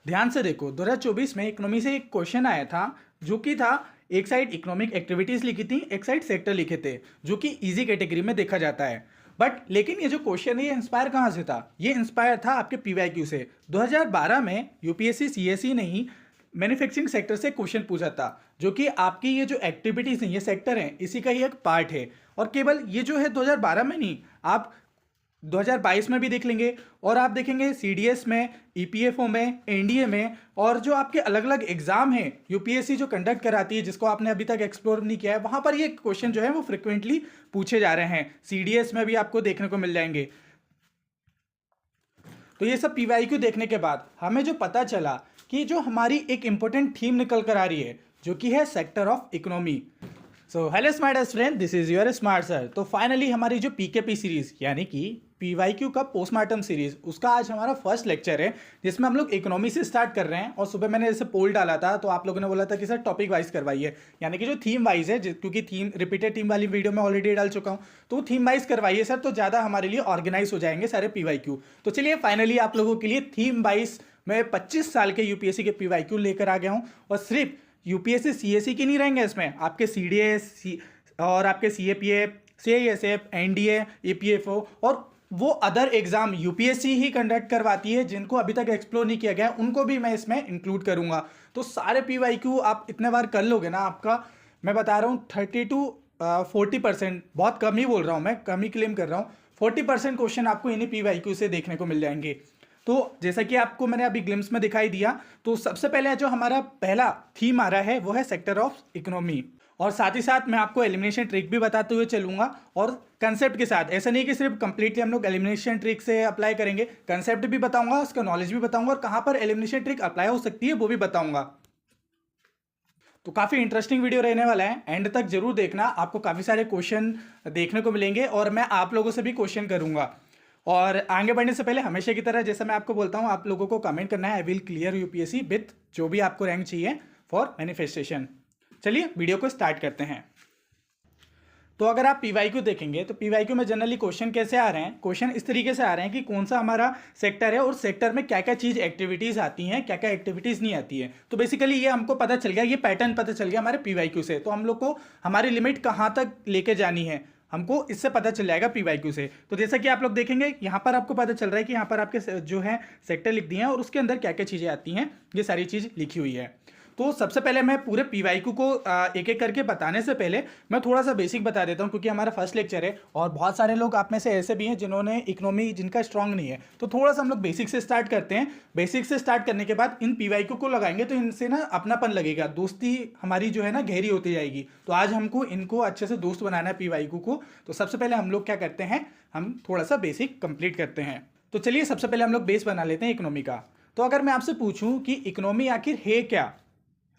ध्यान से देखो 2024 में इकोनॉमी से एक क्वेश्चन आया था जो कि था एक साइड इकोनॉमिक एक्टिविटीज लिखी थी, एक साइड सेक्टर लिखे थे, जो कि इजी कैटेगरी में देखा जाता है। बट लेकिन ये जो क्वेश्चन है ये इंस्पायर कहाँ से था? ये इंस्पायर था आपके पीवाईक्यू से। 2012 में यूपीएससी सीएसई ने ही मैन्युफैक्चरिंग सेक्टर से क्वेश्चन पूछा था, जो कि आपकी ये जो एक्टिविटीज़ हैं, ये सेक्टर हैं, इसी का ही एक पार्ट है। और केवल ये जो है 2012 में नहीं, आप 2022 में भी देख लेंगे और आप देखेंगे सीडीएस में, ईपीएफओ में, एनडीए में, और जो आपके अलग अलग एग्जाम हैं यूपीएससी जो कंडक्ट कराती है, जिसको आपने अभी तक एक्सप्लोर नहीं किया है, वहां पर ये क्वेश्चन जो है वो फ्रिक्वेंटली पूछे जा रहे हैं। सीडीएस में भी आपको देखने को मिल जाएंगे। तो ये सब पीवाईक्यू देखने के बाद हमें जो पता चला कि जो हमारी एक इंपॉर्टेंट थीम निकल कर आ रही है, जो कि है sector of economy. So hello smart friend, this is your smart sir. तो फाइनली हमारी जो पीकेपी सीरीज यानी कि पीवाईक्यू का पोस्टमार्टम सीरीज, उसका आज हमारा फर्स्ट लेक्चर है, जिसमें हम लोग इकोनॉमी से स्टार्ट कर रहे हैं। और सुबह मैंने जैसे पोल डाला था तो आप लोगों ने बोला था कि सर टॉपिक वाइज करवाइए, यानी कि जो थीम वाइज है, क्योंकि थीम रिपीटेड थीम वाली वीडियो में ऑलरेडी डाल चुका हूँ, तो थीम वाइज करवाइए सर, तो ज़्यादा हमारे लिए ऑर्गेनाइज हो जाएंगे सारे पीवाईक्यू। तो चलिए फाइनली आप लोगों के लिए थीम वाइज मैं 25 साल के यूपीएससी के पीवाईक्यू लेकर आ गया हूँ। और सिर्फ यूपीएससी सीएसई की नहीं रहेंगे इसमें, आपके सीडीएस और आपके सीएपीएफ, सीआईएसएफ, एनडीए, ईपीएफओ और वो अदर एग्जाम यूपीएससी ही कंडक्ट करवाती है, जिनको अभी तक एक्सप्लोर नहीं किया गया, उनको भी मैं इसमें इंक्लूड करूंगा। तो सारे पीवाईक्यू आप इतने बार कर लोगे ना, आपका मैं बता रहा हूँ 30 to 40%, बहुत कम ही बोल रहा हूँ, मैं कम ही क्लेम कर रहा हूँ, 40% क्वेश्चन आपको इन्हीं पीवाईक्यू से देखने को मिल जाएंगे। तो जैसा कि आपको मैंने अभी ग्लिम्स में दिखाई दिया, तो सबसे पहले जो हमारा पहला थीम आ रहा है वो है सेक्टर ऑफ इकोनॉमी। और साथ ही साथ मैं आपको एलिमिनेशन ट्रिक भी बताते हुए चलूंगा, और कंसेप्ट के साथ। ऐसा नहीं कि सिर्फ कंप्लीटली हम लोग एलिमिनेशन ट्रिक से अप्लाई करेंगे, कंसेप्ट भी बताऊंगा, उसका नॉलेज भी बताऊंगा, और कहां पर एलिमिनेशन ट्रिक अप्लाई हो सकती है वो भी बताऊंगा। तो काफ़ी इंटरेस्टिंग वीडियो रहने वाला है, एंड तक जरूर देखना, आपको काफ़ी सारे क्वेश्चन देखने को मिलेंगे और मैं आप लोगों से भी क्वेश्चन करूंगा। और आगे बढ़ने से पहले हमेशा की तरह जैसा मैं आपको बोलता हूं, आप लोगों को कमेंट करना है I will clear UPSC with जो भी आपको रैंक चाहिए फॉर मैनिफेस्टेशन। चलिए वीडियो को स्टार्ट करते हैं। तो अगर आप पीवाईक्यू देखेंगे तो पीवाईक्यू में जनरली क्वेश्चन कैसे आ रहे हैं, क्वेश्चन इस तरीके से आ रहे हैं कि कौन सा हमारा सेक्टर है और सेक्टर में क्या क्या चीज़ एक्टिविटीज़ आती हैं, क्या क्या एक्टिविटीज़ नहीं आती है। तो बेसिकली ये हमको पता चल गया, ये पैटर्न पता चल गया हमारे पीवाईक्यू से। तो हम लोग को हमारी लिमिट कहाँ तक लेके जानी है, हमको इससे पता चल जाएगा पीवाईक्यू से। तो जैसा कि आप लोग देखेंगे यहाँ पर आपको पता चल रहा है कि यहाँ पर आपके जो है सेक्टर लिख दिए हैं और उसके अंदर क्या क्या चीज़ें आती हैं, ये सारी चीज़ लिखी हुई है। तो सबसे पहले मैं पूरे पीवाईक्यू को एक एक करके बताने से पहले मैं थोड़ा सा बेसिक बता देता हूँ, क्योंकि हमारा फर्स्ट लेक्चर है और बहुत सारे लोग आप में से ऐसे भी हैं जिन्होंने इकोनॉमी जिनका स्ट्रांग नहीं है। तो थोड़ा सा हम लोग बेसिक से स्टार्ट करते हैं। बेसिक से स्टार्ट करने के बाद इन पीवाईक्यू को लगाएंगे तो इनसे ना अपनापन लगेगा, दोस्ती हमारी जो है ना गहरी होती जाएगी। तो आज हमको इनको अच्छे से दोस्त बनाना है पीवाईक्यू को। तो सबसे पहले हम लोग क्या करते हैं, हम थोड़ा सा बेसिक कंप्लीट करते हैं। तो चलिए सबसे पहले हम लोग बेस बना लेते हैं इकोनॉमी का। तो अगर मैं आपसे पूछूं कि इकोनॉमी आखिर है क्या,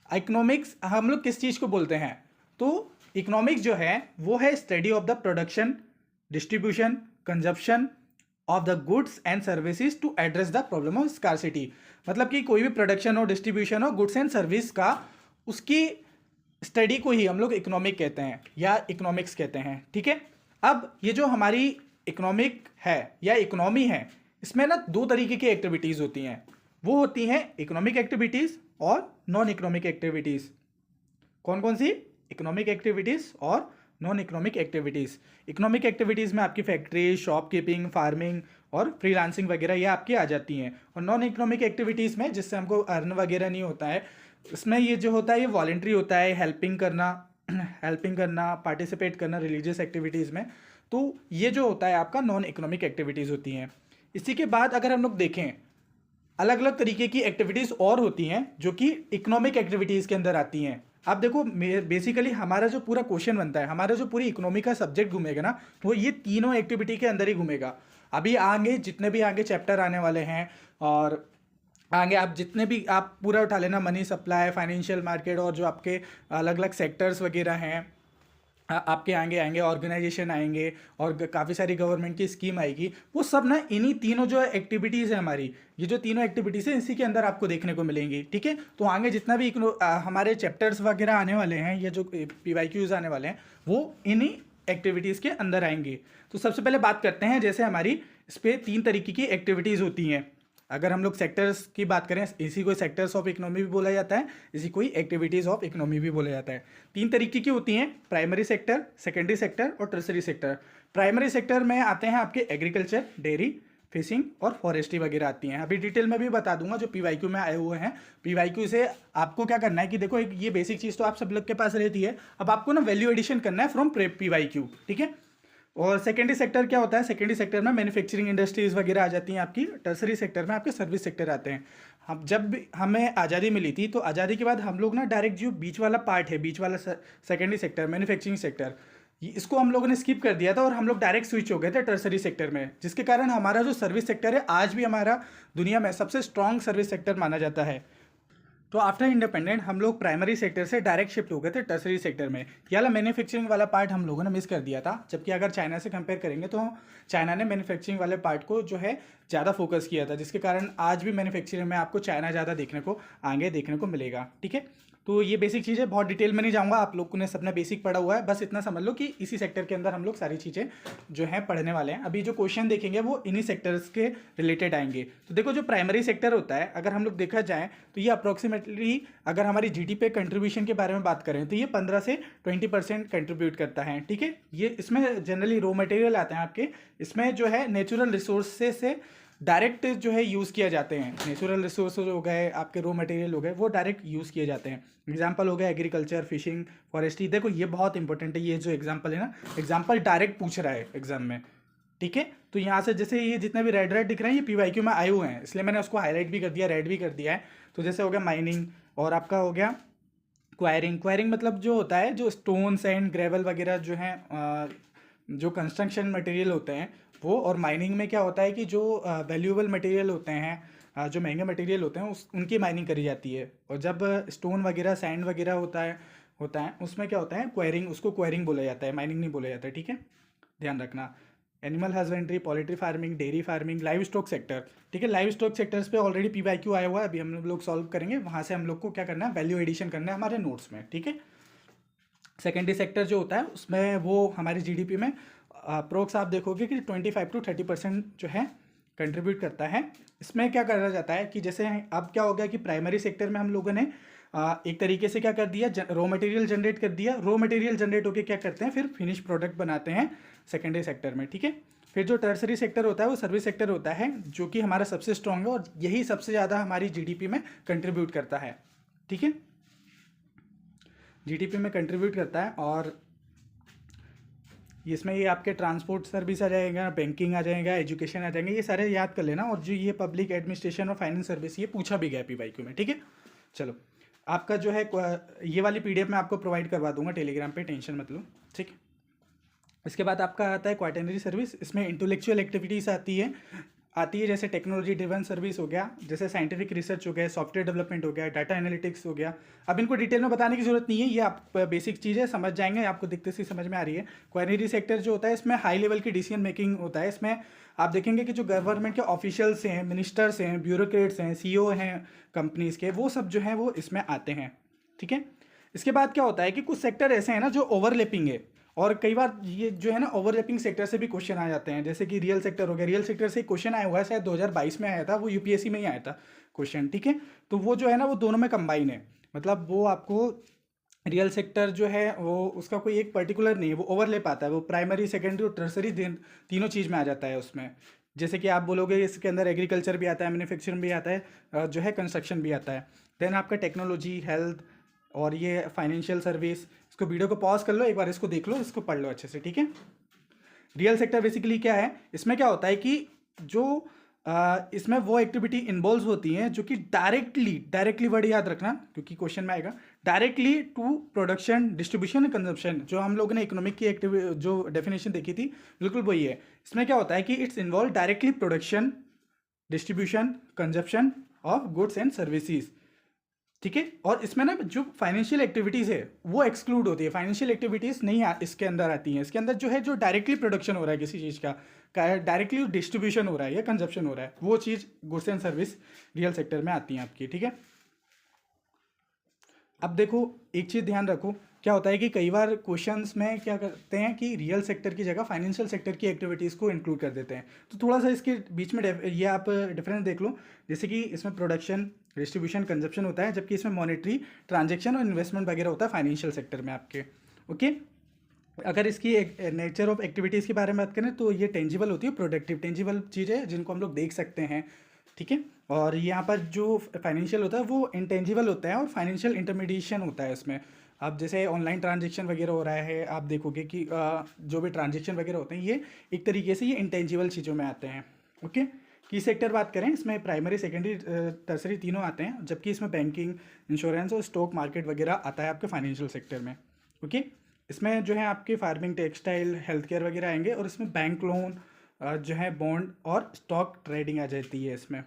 इकोनॉमिक्स हम लोग किस चीज़ को बोलते हैं, तो इकोनॉमिक्स जो है वो है study of the production, distribution, consumption of the goods and services to address the problem of scarcity. मतलब कि कोई भी प्रोडक्शन हो, डिस्ट्रीब्यूशन हो, गुड्स एंड सर्विस का, उसकी स्टडी को ही हम लोग इकोनॉमिक कहते हैं या इकोनॉमिक्स कहते हैं। ठीक है, अब ये जो हमारी इकोनॉमिक है या इकोनॉमी है, इसमें ना दो तरीके की एक्टिविटीज़ होती हैं। वो होती हैं इकोनॉमिक एक्टिविटीज़ और नॉन इकोनॉमिक एक्टिविटीज़। कौन कौन सी? इकोनॉमिक एक्टिविटीज़ और non economic activities. Economic activities में आपकी फैक्ट्री, शॉपकीपिंग, फार्मिंग और फ्रीलांसिंग वगैरह ये आपकी आ जाती हैं। और नॉन इकोनॉमिक एक्टिविटीज़ में जिससे हमको अर्न वगैरह नहीं होता है, इसमें ये जो होता है ये वॉलेंट्री होता है, हेल्पिंग करना, पार्टिसिपेट करना रिलीजियस एक्टिविटीज़ में। तो ये जो होता है आपका नॉन इकोनॉमिक एक्टिविटीज़ होती हैं। इसी के बाद अगर हम लोग देखें, अलग अलग तरीके की एक्टिविटीज़ और होती हैं जो कि इकोनॉमिक एक्टिविटीज़ के अंदर आती हैं। आप देखो बेसिकली हमारा जो पूरा क्वेश्चन बनता है, हमारा जो पूरी इकोनॉमी का सब्जेक्ट घूमेगा ना, वो ये तीनों एक्टिविटी के अंदर ही घूमेगा। अभी आगे जितने भी आगे चैप्टर आने वाले हैं, और आगे आप जितने भी आप पूरा उठा लेना, मनी सप्लाई, फाइनेंशियल मार्केट, और जो आपके अलग अलग सेक्टर्स वगैरह हैं आपके आएंगे ऑर्गेनाइजेशन आएंगे, और काफ़ी सारी गवर्नमेंट की स्कीम आएगी, वो सब ना इन्हीं तीनों जो एक्टिविटीज़ है हमारी, ये जो तीनों एक्टिविटीज़ है इसी के अंदर आपको देखने को मिलेंगी। ठीक है, तो आगे जितना भी हमारे चैप्टर्स वगैरह आने वाले हैं, ये जो पीवाईक्यूज आने वाले हैं, वो इन्हीं एक्टिविटीज़ के अंदर आएंगे। तो सबसे पहले बात करते हैं, जैसे हमारी इस पर 3 तरीके की एक्टिविटीज़ होती हैं। अगर हम लोग सेक्टर्स की बात करें, इसी को सेक्टर्स ऑफ इकोनॉमी भी बोला जाता है, इसी को एक्टिविटीज़ ऑफ इकोनॉमी भी बोला जाता है। 3 तरीके की होती हैं, प्राइमरी सेक्टर, सेकेंडरी सेक्टर और टर्सरी सेक्टर। प्राइमरी सेक्टर में आते हैं आपके एग्रीकल्चर, डेयरी, फिशिंग और फॉरेस्ट्री वगैरह आती हैं। अभी डिटेल में भी बता दूंगा जो पीवाईक्यू में आए हुए हैं। पीवाईक्यू से आपको क्या करना है कि देखो, एक ये बेसिक चीज़ तो आप सब लोग के पास रहती है, अब आपको ना वैल्यू एडिशन करना है फ्रॉम पीवाईक्यू, ठीक है। और सेकेंडरी सेक्टर क्या होता है, सेकेंडरी सेक्टर में मैन्युफैक्चरिंग इंडस्ट्रीज वगैरह आ जाती हैं आपकी। टर्सरी सेक्टर में आपके सर्विस सेक्टर आते हैं। हम जब भी हमें आज़ादी मिली थी, तो आज़ादी के बाद हम लोग ना डायरेक्ट जो बीच वाला पार्ट है, बीच वाला सेकेंडरी सेक्टर, मैन्युफैक्चरिंग सेक्टर, इसको हम लोगों ने स्किप कर दिया था और हम लोग डायरेक्ट स्विच हो गए थे टर्सरी सेक्टर में, जिसके कारण हमारा जो सर्विस सेक्टर है आज भी हमारा दुनिया में सबसे स्ट्रॉन्ग सर्विस सेक्टर माना जाता है। तो आफ्टर इंडिपेंडेंट हम लोग प्राइमरी सेक्टर से डायरेक्ट शिफ्ट हो गए थे टर्सरी सेक्टर में। ये वाला मैन्युफैक्चरिंग वाला पार्ट हम लोगों ने मिस कर दिया था, जबकि अगर चाइना से कंपेयर करेंगे तो चाइना ने मैन्युफैक्चरिंग वाले पार्ट को जो है ज़्यादा फोकस किया था, जिसके कारण आज भी मैन्युफैक्चरिंग में आपको चाइना ज़्यादा देखने को आगे देखने को मिलेगा, ठीक है। तो ये बेसिक चीज़ है, बहुत डिटेल में नहीं जाऊँगा, आप लोगों ने सबने बेसिक पढ़ा हुआ है, बस इतना समझ लो कि इसी सेक्टर के अंदर हम लोग सारी चीज़ें जो हैं पढ़ने वाले हैं। अभी जो क्वेश्चन देखेंगे वो इन्हीं सेक्टर्स के रिलेटेड आएंगे। तो देखो, जो प्राइमरी सेक्टर होता है, अगर हम लोग देखा जाए तो ये अप्रोक्सीमेटली, अगर हमारी जीडीपी कंट्रीब्यूशन के बारे में बात करें तो ये 15 से 20% कंट्रीब्यूट करता है, ठीक है। ये इसमें जनरली रॉ मटेरियल आते हैं आपके, इसमें जो है नेचुरल रिसोर्सेज से डायरेक्ट जो है यूज़ किए जाते हैं। नेचुरल रिसोर्सेज हो गए, आपके रॉ मटेरियल हो गए, वो डायरेक्ट यूज़ किए जाते हैं। एग्जांपल हो गया एग्रीकल्चर, फिशिंग, फॉरेस्ट्री। देखो ये बहुत इंपॉर्टेंट है, ये जो एग्जांपल है ना, एग्जांपल डायरेक्ट पूछ रहा है एग्जाम में, ठीक है। तो यहाँ से जैसे ये जितने भी रेड रेड दिख रहे हैं, ये पीवाईक्यू में आए हुए हैं, इसलिए मैंने उसको हाईलाइट भी कर दिया, रेड भी कर दिया है। तो जैसे हो गया माइनिंग, और आपका हो गया क्वायरिंग। क्वायरिंग मतलब जो होता है, जो स्टोन, सैंड, ग्रेवल वगैरह जो हैं, जो कंस्ट्रक्शन मटेरियल होते हैं वो। और माइनिंग में क्या होता है कि जो वैल्यूएबल मटेरियल होते हैं, जो महंगे मटेरियल होते हैं, उनकी माइनिंग करी जाती है। और जब स्टोन वगैरह, सैंड वगैरह होता है उसमें क्या होता है, क्वायरिंग, उसको क्वायरिंग बोला जाता है, माइनिंग नहीं बोला जाता है, ठीक है, ध्यान रखना। Animal husbandry, poultry farming, dairy farming, live stock sector, ठीक है। लाइव स्टॉक सेक्टर्स पे ऑलरेडी पीवाईक्यू आया हुआ है, अभी हम लोग सॉल्व करेंगे, वहाँ से हम लोग को क्या करना है, वैल्यू एडिशन करना है हमारे नोट्स में, ठीक है। सेकेंडरी सेक्टर जो होता है उसमें वो हमारी जीडीपी में अप्रोक्स आप देखोगे कि 25 to 30% जो है कंट्रीब्यूट करता है। इसमें क्या करा जाता है कि जैसे अब क्या हो गया कि प्राइमरी सेक्टर में हम लोगों ने एक तरीके से क्या कर दिया, रॉ मटेरियल जनरेट कर दिया। रॉ मटेरियल जनरेट होकर क्या करते हैं, फिर फिनिश प्रोडक्ट बनाते हैं सेकेंडरी सेक्टर में, ठीक है। फिर जो टर्सरी सेक्टर होता है वो सर्विस सेक्टर होता है, जो कि हमारा सबसे स्ट्रॉन्ग है और यही सबसे ज़्यादा हमारी जीडीपी में कंट्रीब्यूट करता है, ठीक है, जीडीपी में कंट्रीब्यूट करता है। और इसमें ये आपके ट्रांसपोर्ट सर्विस आ जाएगा, बैंकिंग आ जाएगा, एजुकेशन आ जाएंगे, ये सारे याद कर लेना। और जो ये पब्लिक एडमिनिस्ट्रेशन और फाइनेंस सर्विस, ये पूछा भी गया पीवाईक्यू में, ठीक है। चलो, आपका जो है ये वाली पीडीएफ मैं आपको प्रोवाइड करवा दूंगा टेलीग्राम पे, टेंशन मत लो, ठीक है। इसके बाद आपका आता है क्वाटरनरी सर्विस। इसमें इंटेलेक्चुअल एक्टिविटीज़ आती है, जैसे टेक्नोलॉजी ड्रिवन सर्विस हो गया, जैसे साइंटिफिक रिसर्च हो गया, सॉफ्टवेयर डेवलपमेंट हो गया, डाटा एनालिटिक्स हो गया। अब इनको डिटेल में बताने की जरूरत नहीं है, ये आप बेसिक चीज़ है, समझ जाएंगे, आपको दिखते से समझ में आ रही है। क्वाटरनरी सेक्टर जो होता है, इसमें हाई लेवल की डिसीजन मेकिंग होता है। इसमें आप देखेंगे कि जो गवर्नमेंट के ऑफिशियल्स हैं, मिनिस्टर्स हैं, ब्यूरोक्रेट्स हैं, सीईओ हैं कंपनीज़ के, वो सब जो हैं वो इसमें आते हैं, ठीक है। इसके बाद क्या होता है कि कुछ सेक्टर ऐसे हैं ना जो ओवरलैपिंग है, और कई बार ये जो है ना ओवरलैपिंग सेक्टर से भी क्वेश्चन आ जाते हैं। जैसे कि रियल सेक्टर हो गया, रियल सेक्टर से क्वेश्चन आया हुआ है, शायद 2022 में आया था, वो यूपीएससी में ही आया था क्वेश्चन, ठीक है। तो वो जो है ना वो दोनों में कंबाइन है, मतलब वो आपको रियल सेक्टर जो है वो उसका कोई एक पर्टिकुलर नहीं है, वो ओवरलैप आता है, वो प्राइमरी, सेकेंडरी और टर्सरी तीनों चीज़ में आ जाता है उसमें। जैसे कि आप बोलोगे इसके अंदर एग्रीकल्चर भी आता है, मैन्युफैक्चरिंग भी आता है, जो है कंस्ट्रक्शन भी आता है। देन आपका टेक्नोलॉजी, हेल्थ और ये फाइनेंशियल सर्विस। इसको वीडियो को पॉज कर लो, एक बार इसको देख लो, इसको पढ़ लो अच्छे से, ठीक है। रियल सेक्टर बेसिकली क्या है, इसमें क्या होता है कि जो इसमें वो एक्टिविटी इन्वॉल्व होती हैं जो कि डायरेक्टली वर्ड याद रखना क्योंकि क्वेश्चन में आएगा, directly to production, distribution and consumption. जो हम लोगों ने इकोनॉमिक की एक्टिविटी जो डेफिनेशन देखी थी, बिल्कुल वही है। इसमें क्या होता है कि it's involve directly production, distribution, consumption of goods and services, ठीक है। और इसमें ना जो फाइनेंशियल एक्टिविटीज़ है वो एक्सक्लूड होती है, फाइनेंशियल एक्टिविटीज़ नहीं इसके अंदर आती हैं। इसके अंदर जो है जो डायरेक्टली प्रोडक्शन हो रहा है किसी चीज़ का, डायरेक्टली डिस्ट्रीब्यूशन हो रहा है या कंजप्शन हो रहा है, वो चीज़ goods and service real sector में आती हैं आपकी, ठीक है। अब देखो, एक चीज़ ध्यान रखो, क्या होता है कि कई बार क्वेश्चंस में क्या करते हैं कि रियल सेक्टर की जगह फाइनेंशियल सेक्टर की एक्टिविटीज़ को इंक्लूड कर देते हैं। तो थोड़ा सा इसके बीच में ये आप डिफरेंस देख लो। जैसे कि इसमें प्रोडक्शन, डिस्ट्रीब्यूशन, कंजप्शन होता है, जबकि इसमें मॉनेटरी ट्रांजेक्शन और इन्वेस्टमेंट वगैरह होता है फाइनेंशियल सेक्टर में आपके। ओके, अगर इसकी एक नेचर ऑफ एक्टिविटीज़ के बारे में बात करें तो ये टेंजिबल होती है, प्रोडक्टिव टेंजिबल चीज़ें जिनको हम लोग देख सकते हैं, ठीक है। और यहाँ पर जो फाइनेंशियल होता है वो इंटेंजिबल होता है और फाइनेंशियल इंटरमीडिएशन होता है उसमें। अब जैसे ऑनलाइन ट्रांजेक्शन वगैरह हो रहा है, आप देखोगे कि जो भी ट्रांजेक्शन वगैरह होते हैं ये एक तरीके से ये इंटेंजिबल चीज़ों में आते हैं। ओके, की सेक्टर बात करें, इसमें प्राइमरी, सेकेंडरी, टर्सरी तीनों आते हैं, जबकि इसमें बैंकिंग, इंश्योरेंस और स्टॉक मार्केट वगैरह आता है आपके फाइनेंशियल सेक्टर में। ओके, इसमें जो है आपके फार्मिंग, टेक्सटाइल, हेल्थ केयर वगैरह आएंगे, और इसमें बैंक लोन जो है, बॉन्ड और स्टॉक ट्रेडिंग आ जाती है इसमें।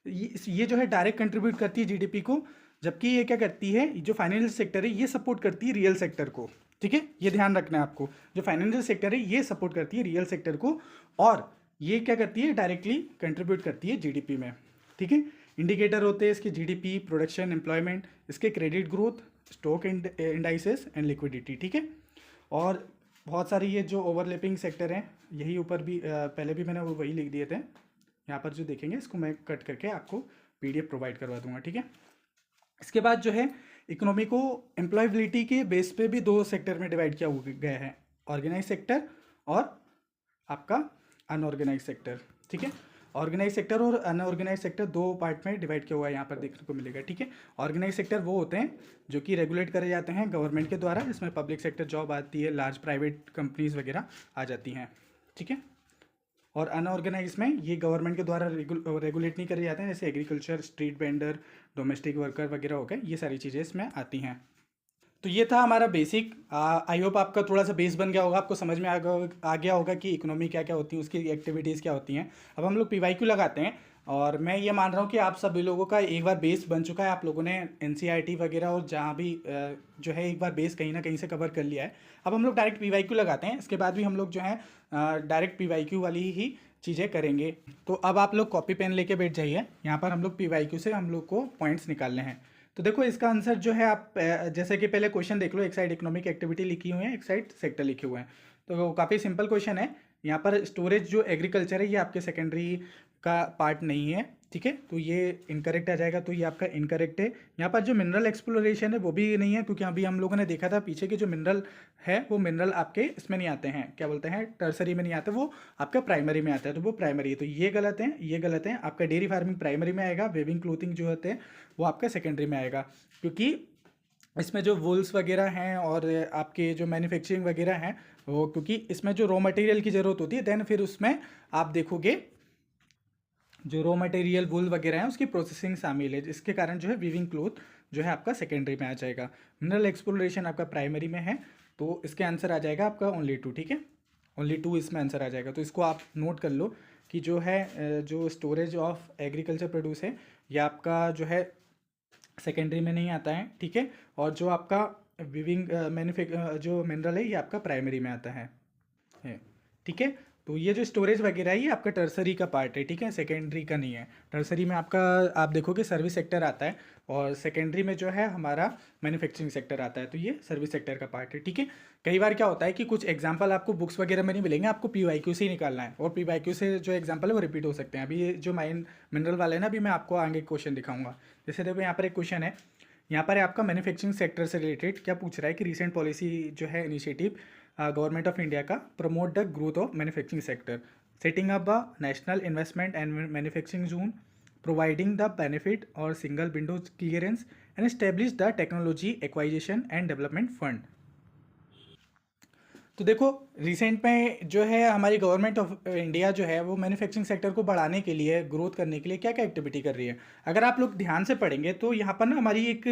ये जो है डायरेक्ट कंट्रीब्यूट करती है जीडीपी को, जबकि ये क्या करती है, जो फाइनेंशियल सेक्टर है ये सपोर्ट करती है रियल सेक्टर को, ठीक है। ये ध्यान रखना है आपको, जो फाइनेंशियल सेक्टर है ये सपोर्ट करती है रियल सेक्टर को, और ये क्या करती है, डायरेक्टली कंट्रीब्यूट करती है जीडीपी में, ठीक है। इंडिकेटर होते हैं इसके जीडीपी, प्रोडक्शन, एम्प्लॉयमेंट, इसके credit growth, stock indices and liquidity, ठीक है। और बहुत सारी ये जो ओवरलैपिंग सेक्टर हैं, यही ऊपर भी पहले भी मैंने वो वही लिख दिए थे, यहाँ पर जो देखेंगे इसको मैं कट करके आपको पीडीएफ प्रोवाइड करवा दूंगा, ठीक है। इसके बाद जो है इकोनॉमी को एम्प्लॉयबिलिटी के बेस पे भी दो सेक्टर में डिवाइड किया गया है, ऑर्गेनाइज सेक्टर और आपका अनऑर्गेनाइज सेक्टर, ठीक है। ऑर्गेनाइज सेक्टर और अनऑर्गेनाइज सेक्टर दो पार्ट में डिवाइड किया हुआ है, यहाँ पर देखने को मिलेगा, ठीक है। ऑर्गेनाइज सेक्टर वो होते हैं जो कि रेगुलेट करे जाते हैं गवर्नमेंट के द्वारा, इसमें पब्लिक सेक्टर जॉब आती है, लार्ज प्राइवेट कंपनीज वगैरह आ जाती हैं, ठीक है। और अनऑर्गेनाइज में ये गवर्नमेंट के द्वारा रेगुलेट नहीं करे जाते हैं, जैसे agriculture, street vendor, domestic worker वगैरह हो गए, ये सारी चीज़ें इसमें आती हैं। तो ये था हमारा बेसिक। आई होप आपका थोड़ा सा बेस बन गया होगा, आपको समझ में आ गया होगा कि इकोनॉमी क्या क्या होती है, उसकी एक्टिविटीज़ क्या होती हैं। अब हम लोग पीवाईक्यू लगाते हैं, और मैं ये मान रहा हूँ कि आप सभी लोगों का एक बार बेस बन चुका है, आप लोगों ने एनसीईआरटी वगैरह और जहाँ भी जो है एक बार बेस कहीं ना कहीं से कवर कर लिया है। अब हम लोग डायरेक्ट पीवाईक्यू लगाते हैं, इसके बाद भी हम लोग जो है डायरेक्ट पीवाईक्यू वाली ही चीज़ें करेंगे। तो अब आप लोग कॉपी पेन लेके बैठ जाइए, यहाँ पर हम लोग पीवाईक्यू से हम लोग को पॉइंट्स निकालने हैं। तो देखो इसका आंसर जो है, आप जैसे कि पहले क्वेश्चन देख लो, एक साइड इकोनॉमिक एक्टिविटी लिखी हुई है, एक साइड सेक्टर लिखे हुए हैं। तो काफ़ी सिंपल क्वेश्चन है। यहाँ पर स्टोरेज जो एग्रीकल्चर है ये आपके सेकेंडरी का पार्ट नहीं है, ठीक है, तो ये इनकरेक्ट आ जाएगा, तो ये आपका इनकरेक्ट है। यहाँ पर जो मिनरल एक्सप्लोरेशन है वो भी नहीं है, क्योंकि अभी हम लोगों ने देखा था पीछे के जो मिनरल है वो मिनरल आपके इसमें नहीं आते हैं, क्या बोलते हैं, टर्सरी में नहीं आते, वो आपका प्राइमरी में आता है, तो वो प्राइमरी है, तो ये गलत है, ये गलत है। आपका डेयरी फार्मिंग प्राइमरी में आएगा, वेविंग क्लोथिंग जो होते हैं वो आपका सेकेंडरी में आएगा, क्योंकि इसमें जो वुल्स वगैरह हैं और आपके जो मैन्युफैक्चरिंग वगैरह हैं वो, क्योंकि इसमें जो रॉ मटेरियल की ज़रूरत होती है, देन फिर उसमें आप देखोगे जो रॉ मटेरियल वुल वगैरह है उसकी प्रोसेसिंग शामिल है, जिसके कारण जो है वीविंग क्लोथ जो है आपका सेकेंडरी में आ जाएगा। मिनरल एक्सप्लोरेशन आपका प्राइमरी में है, तो इसके आंसर आ जाएगा आपका ओनली 2, ठीक है, ओनली 2 इसमें आंसर आ जाएगा। तो इसको आप नोट कर लो कि जो है जो स्टोरेज ऑफ एग्रीकल्चर प्रोड्यूस है ये आपका जो है सेकेंडरी में नहीं आता है, ठीक है, और जो आपका विविंग जो मिनरल है ये आपका प्राइमरी में आता है, ठीक है। तो ये जो स्टोरेज वगैरह है ये आपका टर्सरी का पार्ट है, ठीक है, सेकेंडरी का नहीं है। टर्सरी में आपका आप देखोगे सर्विस सेक्टर आता है, और सेकेंडरी में जो है हमारा मैन्युफैक्चरिंग सेक्टर आता है, तो ये सर्विस सेक्टर का पार्ट है, ठीक है। कई बार क्या होता है कि कुछ एग्जांपल आपको बुक्स वगैरह में नहीं मिलेंगे, आपको पीवाईक्यू से ही निकालना है, और पीवाईक्यू से जो एग्जांपल है वो रिपीट हो सकते हैं। अभी ये जो मिनरल वाले हैं ना, अभी मैं आपको आगे क्वेश्चन दिखाऊंगा। जैसे देखो यहाँ पर एक क्वेश्चन है, यहाँ पर आपका मैन्युफैक्चरिंग सेक्टर से रिलेटेड क्या पूछ रहा है कि रिसेंट पॉलिसी जो है इनिशिएटिव गवर्नमेंट ऑफ इंडिया का promote the growth of manufacturing sector, setting up a national investment and manufacturing zone, providing the benefit और single window clearance and establish the technology acquisition and development fund. तो देखो recent में जो है हमारी government of India जो है वो मैन्युफैक्चरिंग सेक्टर को बढ़ाने के लिए, ग्रोथ करने के लिए क्या क्या एक्टिविटी कर रही है। अगर आप लोग ध्यान से पढ़ेंगे तो यहाँ पर ना हमारी एक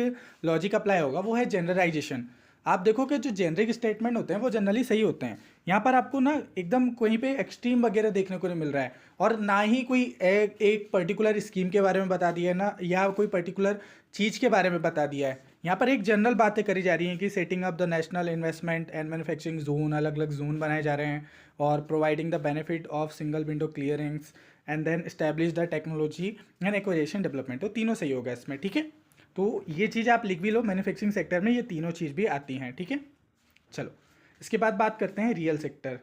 लॉजिक अप्लाई होगा, वो है जनरलाइजेशन। आप देखोगे जो जेनरिक स्टेटमेंट होते हैं वो जनरली सही होते हैं, यहाँ पर आपको ना एकदम कहीं पे एक्सट्रीम वगैरह देखने को नहीं मिल रहा है, और ना ही कोई एक पर्टिकुलर स्कीम के बारे में बता दिया है ना, या कोई पर्टिकुलर चीज़ के बारे में बता दिया है। यहाँ पर एक जनरल बातें करी जा रही हैं कि setting up the national investment and manufacturing zone, अलग अलग जोन बनाए जा रहे हैं, और providing the benefit of single window clearings and then establish the technology and acquisition development, तो तीनों सही होगा इसमें, ठीक है। तो ये चीज़ आप लिख भी लो, मैन्युफैक्चरिंग सेक्टर में ये तीनों चीज़ भी आती हैं, ठीक है। चलो इसके बाद बात करते हैं रियल सेक्टर।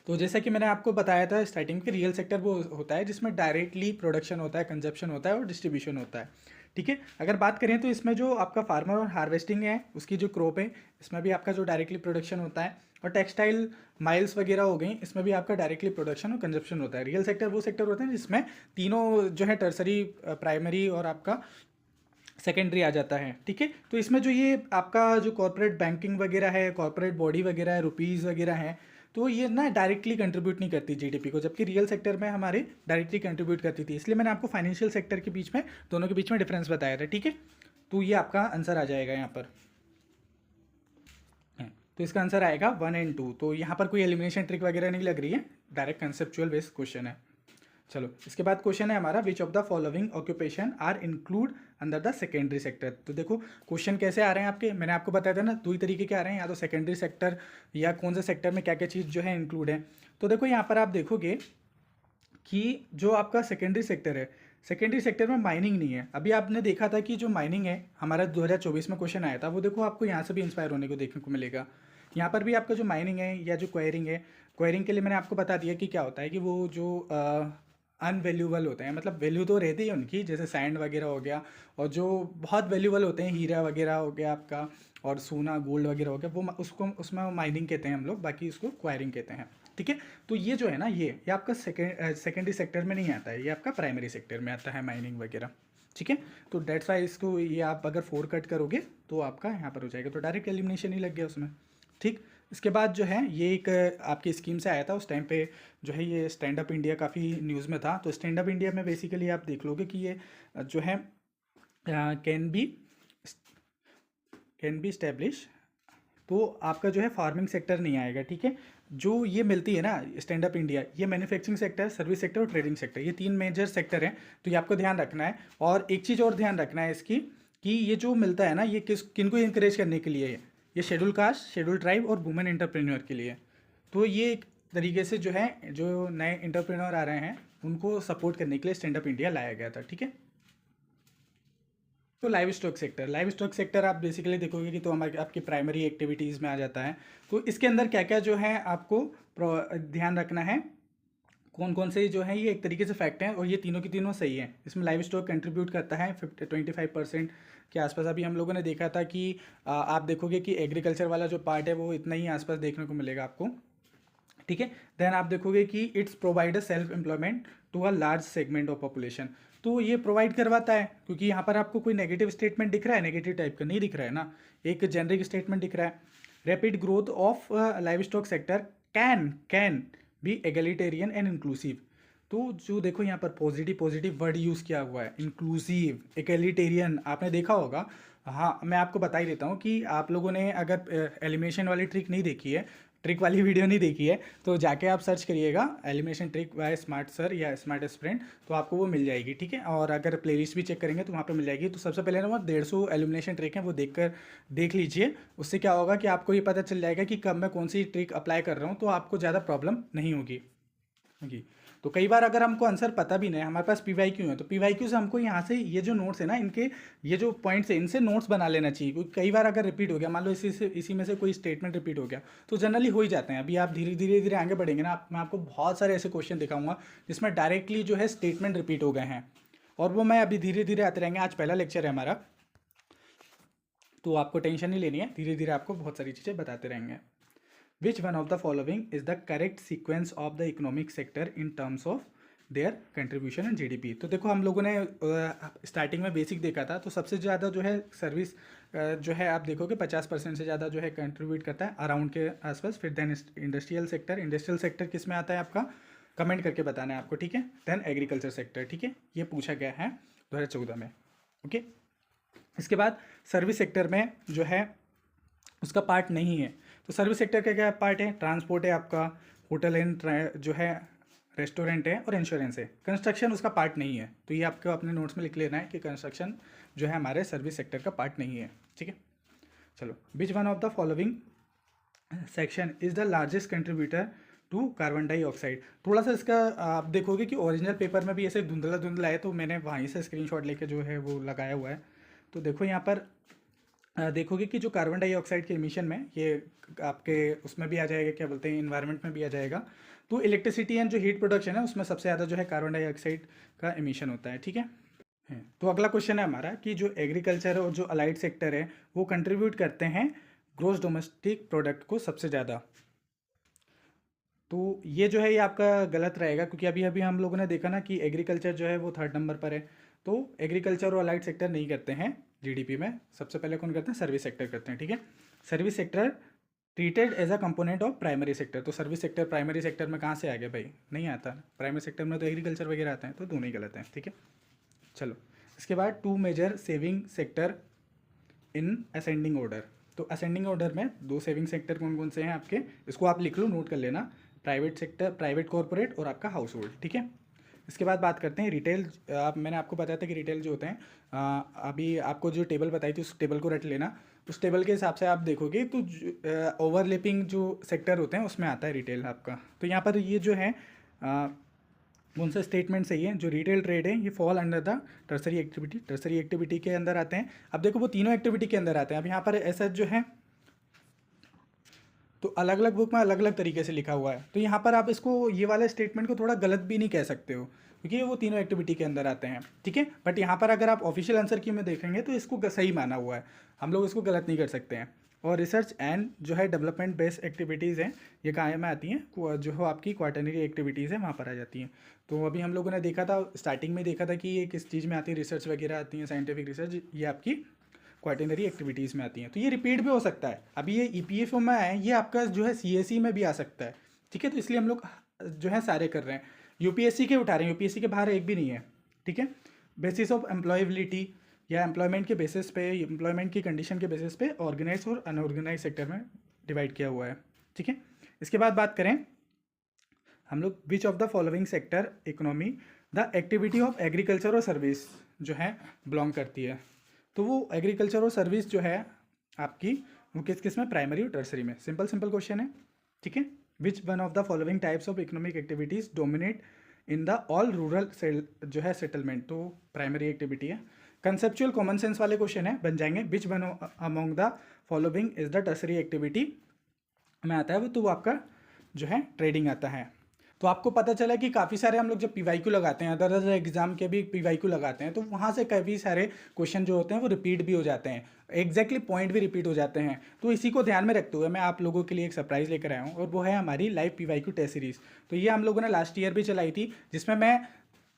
तो जैसा कि मैंने आपको बताया था स्टार्टिंग में, रियल सेक्टर वो होता है जिसमें डायरेक्टली प्रोडक्शन होता है, कंजप्शन होता है और डिस्ट्रीब्यूशन होता है, ठीक है। अगर बात करें तो इसमें जो आपका फार्मर और हार्वेस्टिंग है उसकी जो क्रॉप है, इसमें भी आपका जो डायरेक्टली प्रोडक्शन होता है, और टेक्सटाइल माइल्स वगैरह हो गई, इसमें भी आपका डायरेक्टली प्रोडक्शन और कंजप्शन होता है। रियल सेक्टर वो सेक्टर होता है जिसमें तीनों जो है टर्सरी, प्राइमरी और आपका सेकेंडरी आ जाता है, ठीक है। तो इसमें जो ये आपका जो कॉर्पोरेट बैंकिंग वगैरह है, कॉर्पोरेट बॉडी वगैरह है, रुपीज़ वगैरह है, तो ये ना डायरेक्टली कंट्रीब्यूट नहीं करती जीडीपी को, जबकि रियल सेक्टर में हमारे डायरेक्टली कंट्रीब्यूट करती थी। इसलिए मैंने आपको फाइनेंशियल सेक्टर के बीच में, दोनों के बीच में डिफरेंस बताया था, ठीक है। तो ये आपका आंसर आ जाएगा यहाँ पर। तो इसका आंसर आएगा 1 और 2। तो यहाँ पर कोई एलिमिनेशन ट्रिक वगैरह नहीं लग रही है, डायरेक्ट कंसेप्चुअल बेस्ड क्वेश्चन है। चलो इसके बाद क्वेश्चन है हमारा, which of the following occupation are include under the secondary sector. तो देखो क्वेश्चन कैसे आ रहे हैं आपके, मैंने आपको बताया था ना, दो ही तरीके के आ रहे हैं, या तो सेकेंडरी सेक्टर या कौन से सेक्टर में क्या क्या चीज़ जो है इंक्लूड है। तो देखो यहाँ पर आप देखोगे कि जो आपका सेकेंडरी सेक्टर है, सेकेंडरी सेक्टर में माइनिंग नहीं है। अभी आपने देखा था कि जो माइनिंग है हमारा 2024 में क्वेश्चन आया था, वो देखो आपको यहाँ से भी इंस्पायर होने को देखने को मिलेगा। यहाँ पर भी आपका जो माइनिंग है या जो क्वायरिंग है, क्वायरिंग के लिए मैंने आपको बता दिया कि क्या होता है कि वो जो अनवैल्यूबल होते हैं, मतलब वैल्यू तो रहती है उनकी, जैसे सैंड वगैरह हो गया, और जो बहुत वैल्यूबल होते हैं, हीरा वगैरह हो गया आपका, और सोना गोल्ड वगैरह हो गया, वो उसको उसमें माइनिंग कहते हैं हम लोग, बाकी उसको क्वायरिंग कहते हैं, ठीक है। तो ये जो है ना, ये आपका सेकेंडरी सेक्टर में नहीं आता है, ये आपका प्राइमरी सेक्टर में आता है माइनिंग वगैरह, ठीक है। तो डेट्स वाई इसको ये आप अगर 4 कट करोगे तो आपका यहाँ पर हो जाएगा, तो डायरेक्ट एलिमिनेशन ही लग गया उसमें, ठीक। इसके बाद जो है ये एक आपकी स्कीम से आया था उस टाइम पे, जो है ये स्टैंड अप इंडिया काफ़ी न्यूज़ में था। तो स्टैंड अप इंडिया में बेसिकली आप देख लोगे कि ये जो है कैन बी स्टैब्लिश, तो आपका जो है फार्मिंग सेक्टर नहीं आएगा, ठीक है। जो ये मिलती है ना स्टैंड अप इंडिया, ये मैन्युफैक्चरिंग सेक्टर, सर्विस सेक्टर और ट्रेडिंग सेक्टर, ये 3 मेजर सेक्टर हैं। तो ये आपको ध्यान रखना है। और एक चीज़ और ध्यान रखना है इसकी, कि ये जो मिलता है ना, ये किनको इंकरेज करने के लिए है, ये शेड्यूल कास्ट, शेड्यूल ट्राइब और वुमेन एंटरप्रेन्योर के लिए। तो ये एक तरीके से जो है, जो नए एंटरप्रेन्योर आ रहे हैं उनको सपोर्ट करने के लिए स्टैंड अप इंडिया लाया गया था, ठीक है। तो लाइव स्टॉक सेक्टर आप बेसिकली देखोगे कि तो हमारे आपकी प्राइमरी एक्टिविटीज़ में आ जाता है। तो इसके अंदर क्या क्या जो है आपको ध्यान रखना है, कौन कौन से जो है ये एक तरीके से फैक्ट हैं, और ये तीनों की तीनों सही हैं। इसमें लाइव स्टॉक कंट्रीब्यूट करता है 25% के आसपास। अभी हम लोगों ने देखा था कि आप देखोगे कि एग्रीकल्चर वाला जो पार्ट है वो इतना ही आसपास देखने को मिलेगा आपको, ठीक है। देन आप देखोगे कि it's provide a self employment to a large segment of population. तो ये प्रोवाइड करवाता है, क्योंकि यहाँ पर आपको कोई नेगेटिव स्टेटमेंट दिख रहा है, नेगेटिव टाइप का नहीं दिख रहा है ना, एक जेनरिक स्टेटमेंट दिख रहा है। Rapid growth of livestock sector can be egalitarian and inclusive. तो जो देखो यहाँ पर पॉजिटिव वर्ड यूज़ किया हुआ है, इंक्लूसिव, एगलिटेरियन, आपने देखा होगा। हाँ, मैं आपको बता ही देता हूँ कि आप लोगों ने अगर एलिमिनेशन वाली ट्रिक नहीं देखी है, ट्रिक वाली वीडियो नहीं देखी है, तो जाके आप सर्च करिएगा elimination trick by smart sir या स्मार्ट स्प्रेंट, तो आपको वो मिल जाएगी, ठीक है। और अगर प्लेलिस्ट भी चेक करेंगे तो वहाँ पे मिल जाएगी। तो सबसे पहले ना, वो 150 एलिमिनेशन ट्रिक है, वो देख लीजिए। उससे क्या होगा कि आपको ये पता चल जाएगा कि कब मैं कौन सी ट्रिक अप्लाई कर रहा हूँ, तो आपको ज़्यादा प्रॉब्लम नहीं होगी। तो कई बार अगर हमको आंसर पता भी नहीं, हमारे पास पीवाईक्यू है, तो पीवाईक्यू से हमको यहाँ से ये जो नोट्स है ना, इनके ये जो पॉइंट्स है, इनसे नोट्स बना लेना चाहिए। क्योंकि कई बार अगर रिपीट हो गया, मान लो इसी में से कोई स्टेटमेंट रिपीट हो गया, तो जनरली हो ही जाते हैं। अभी आप धीरे धीरे आगे बढ़ेंगे ना, मैं आपको बहुत सारे ऐसे क्वेश्चन दिखाऊंगा जिसमें डायरेक्टली जो है स्टेटमेंट रिपीट हो गए हैं, और वो मैं अभी धीरे धीरे आते रहेंगे। आज पहला लेक्चर है हमारा, तो आपको टेंशन नहीं लेनी है, धीरे धीरे आपको बहुत सारी चीज़ें बताते रहेंगे। Which one of the following is the correct sequence of the economic sector in terms of their contribution and GDP? तो देखो हम लोगों ने स्टार्टिंग में बेसिक देखा था, तो सबसे ज़्यादा जो है सर्विस जो है आप देखोगे 50% से ज़्यादा जो है कंट्रीब्यूट करता है अराउंड के आसपास। फिर देन इंडस्ट्रियल सेक्टर किस में आता है आपका, कमेंट करके बताना है आपको, ठीक है। देन एग्रीकल्चर सेक्टर, ठीक है, ये पूछा गया है 2014 में, ओके। इसके बाद सर्विस सेक्टर में जो है उसका पार्ट नहीं है। तो सर्विस सेक्टर का क्या पार्ट है, ट्रांसपोर्ट है आपका, होटल एंड जो है रेस्टोरेंट है, और इंश्योरेंस है। कंस्ट्रक्शन उसका पार्ट नहीं है। तो ये आपको अपने नोट्स में लिख लेना है कि कंस्ट्रक्शन जो है हमारे सर्विस सेक्टर का पार्ट नहीं है, ठीक है। चलो, which one of the following section is the largest contributor to carbon dioxide. थोड़ा सा इसका आप देखोगे कि ओरिजिनल पेपर में भी ऐसे धुंधला धुंधला है, तो मैंने वहीं से स्क्रीनशॉट लेके जो है वो लगाया हुआ है। तो देखो यहाँ पर देखोगे कि जो कार्बन डाइऑक्साइड के इमिशन में ये आपके उसमें भी आ जाएगा, क्या बोलते हैं, इन्वायरमेंट में भी आ जाएगा। तो इलेक्ट्रिसिटी एंड जो हीट प्रोडक्शन है उसमें सबसे ज़्यादा जो है कार्बन डाइऑक्साइड का इमिशन होता है, ठीक है। तो अगला क्वेश्चन है हमारा कि जो एग्रीकल्चर और जो अलाइड सेक्टर है वो कंट्रीब्यूट करते हैं ग्रोस डोमेस्टिक प्रोडक्ट को सबसे ज़्यादा। तो ये जो है ये आपका गलत रहेगा, क्योंकि अभी अभी हम लोगों ने देखा ना कि एग्रीकल्चर जो है वो 3rd नंबर पर है। तो एग्रीकल्चर और अलाइड सेक्टर नहीं करते हैं जीडीपी में, सबसे पहले कौन करते हैं, सर्विस सेक्टर करते हैं, ठीक है। Service sector treated as a component of primary sector. तो सर्विस सेक्टर प्राइमरी सेक्टर में कहाँ से आ गया भाई, नहीं आता। प्राइमरी सेक्टर में तो एग्रीकल्चर वगैरह आता है, तो दोनों ही गलत हैं, ठीक है। चलो इसके बाद 2 major saving sector in ascending order. तो असेंडिंग ऑर्डर में 2 सेविंग सेक्टर कौन कौन से हैं आपके, इसको आप लिख लो, नोट कर लेना। प्राइवेट सेक्टर, प्राइवेट कॉर्पोरेट और आपका हाउस होल्ड, ठीक है। इसके बाद बात करते हैं रिटेल। मैंने आपको बताया था कि रिटेल जो होते हैं, अभी आपको जो टेबल बताई थी उस टेबल को रट लेना। उस टेबल के हिसाब से आप देखोगे तो ओवरलैपिंग जो सेक्टर होते हैं उसमें आता है रिटेल आपका। तो यहाँ पर ये जो है कौन सा स्टेटमेंट सही है, जो रिटेल ट्रेड है ये fall under the tertiary activity, tertiary activity के अंदर आते हैं। अब देखो वो तीनों एक्टिविटी के अंदर आते हैं। अब यहाँ पर ऐसा जो है तो अलग अलग बुक में अलग अलग तरीके से लिखा हुआ है, तो यहाँ पर आप इसको ये वाले स्टेटमेंट को थोड़ा गलत भी नहीं कह सकते हो, क्योंकि वो तीनों एक्टिविटी के अंदर आते हैं, ठीक है। बट यहाँ पर अगर आप ऑफिशियल आंसर की में देखेंगे तो इसको सही माना हुआ है, हम लोग इसको गलत नहीं कर सकते हैं। और रिसर्च एंड जो है डेवलपमेंट बेस्ड एक्टिविटीज़ हैं, ये कहाँ में आती हैं, जो हो आपकी क्वार्टरली एक्टिविटीज़ है वहाँ पर आ जाती हैं। तो अभी हम लोगों ने देखा था, स्टार्टिंग में देखा था कि ये किस चीज़ में आती है, रिसर्च वगैरह आती हैं, साइंटिफिक रिसर्च, ये आपकी क्वार्टनरी एक्टिविटीज़ में आती हैं। तो ये रिपीट भी हो सकता है, अभी ये ईपीएफओ में आए, ये आपका जो है सीएसई में भी आ सकता है, ठीक है। तो इसलिए हम लोग जो है सारे कर रहे हैं, यूपीएससी के उठा रहे हैं, यूपीएससी के बाहर एक भी नहीं है, ठीक है। बेसिस ऑफ एम्प्लॉयबिलिटी या एम्प्लॉयमेंट के बेसिस पे, एम्प्लॉयमेंट की कंडीशन के बेसिस पे ऑर्गेनाइज और अनऑर्गेनाइज सेक्टर में डिवाइड किया हुआ है, ठीक है। इसके बाद बात करें हम लोग, विच of the following sector economy the activity of agriculture और सर्विस जो है बिलोंग करती है। तो वो एग्रीकल्चर और सर्विस जो है आपकी वो किस किस में, प्राइमरी और टर्सरी में। सिंपल सिंपल क्वेश्चन है, ठीक है। विच one of the following types of economic activities dominate in the all rural जो है सेटलमेंट, तो प्राइमरी एक्टिविटी है। कंसेप्चुअल कॉमन सेंस वाले क्वेश्चन है, बन जाएंगे which one among the following is the tertiary activity में आता है वो, तो वो आपका जो है ट्रेडिंग आता है। तो आपको पता चला कि काफ़ी सारे हम लोग जब पीवाईक्यू लगाते हैं, अदर अदर एग्जाम के भी पीवाईक्यू लगाते हैं, तो वहाँ से काफ़ी सारे क्वेश्चन जो होते हैं वो रिपीट भी हो जाते हैं, एग्जैक्टली पॉइंट भी रिपीट हो जाते हैं। तो इसी को ध्यान में रखते हुए मैं आप लोगों के लिए एक सरप्राइज़ लेकर आया हूँ, और वो है हमारी लाइव पीवाईक्यू टेस्ट सीरीज़। तो ये हम लोगों ने लास्ट ईयर भी चलाई थी, जिसमें मैं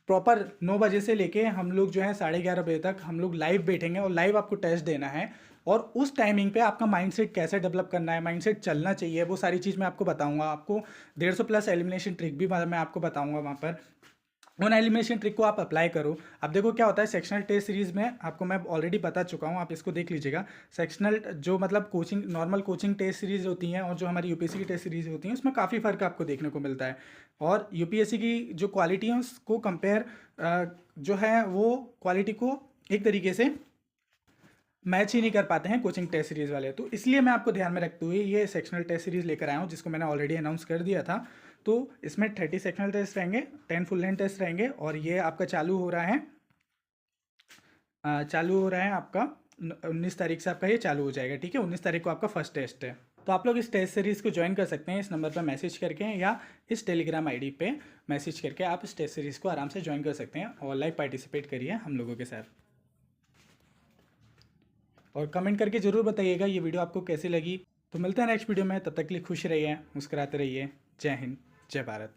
प्रॉपर 9 बजे से लेके हम लोग जो है 11:30 बजे तक हम लोग लाइव बैठेंगे और लाइव आपको टेस्ट देना है। और उस टाइमिंग पे आपका माइंडसेट कैसे डेवलप करना है, माइंडसेट चलना चाहिए, वो सारी चीज़ मैं आपको बताऊंगा। आपको 150+ एलिमिनेशन ट्रिक भी मैं आपको बताऊंगा वहाँ पर, उन एलिमिनेशन ट्रिक को आप अप्लाई करो। अब देखो क्या होता है, सेक्शनल टेस्ट सीरीज़ में आपको मैं ऑलरेडी बता चुका हूँ, आप इसको देख लीजिएगा। सेक्शनल जो मतलब coaching, normal coaching test series होती हैं और जो हमारी यूपीएससी की टेस्ट सीरीज़ होती हैं, उसमें काफ़ी फ़र्क आपको देखने को मिलता है। और यूपीएससी की जो क्वालिटी है उसको कंपेयर जो है वो क्वालिटी को एक तरीके से मैच ही नहीं कर पाते हैं कोचिंग टेस्ट सीरीज़ वाले। तो इसलिए मैं आपको ध्यान में रखते हुए ये सेक्शनल टेस्ट सीरीज़ लेकर आया हूँ, जिसको मैंने ऑलरेडी अनाउंस कर दिया था। तो इसमें 30 सेक्शनल टेस्ट रहेंगे, 10 फुल लेंथ टेस्ट रहेंगे, और ये आपका चालू हो रहा है आपका 19 तारीख से आपका ये चालू हो जाएगा, ठीक है। 19 तारीख को आपका फर्स्ट टेस्ट है। तो आप लोग इस टेस्ट सीरीज़ को ज्वाइन कर सकते हैं, इस नंबर पर मैसेज करके या इस टेलीग्राम आईडी पे मैसेज करके आप इस टेस्ट सीरीज़ को आराम से ज्वाइन कर सकते हैं और लाइव पार्टिसिपेट करिए हम लोगों के साथ। और कमेंट करके ज़रूर बताइएगा ये वीडियो आपको कैसी लगी। तो मिलते हैं नेक्स्ट वीडियो में, तब तक के लिए खुश रहिए, मुस्कुराते रहिए। जय हिंद, जय भारत।